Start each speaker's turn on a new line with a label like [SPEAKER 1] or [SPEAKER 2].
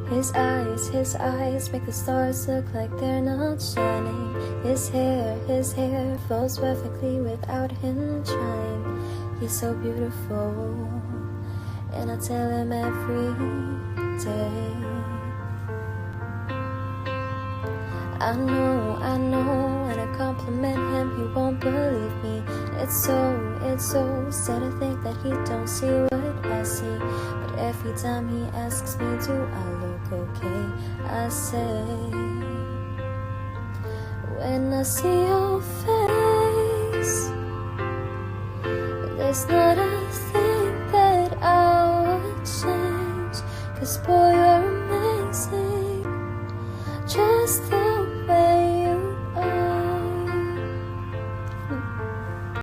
[SPEAKER 1] His eyes make the stars look like they're not shining. His hair flows perfectly without him trying. He's so beautiful, and I tell him every day. I know, when I compliment him, he won't believe me. It's so sad to think that he don't see what I see. But every time he asks me, do I look okay? I say, when I see your face, there's not a thing that I would change. 'Cause boy, you're amazing, just the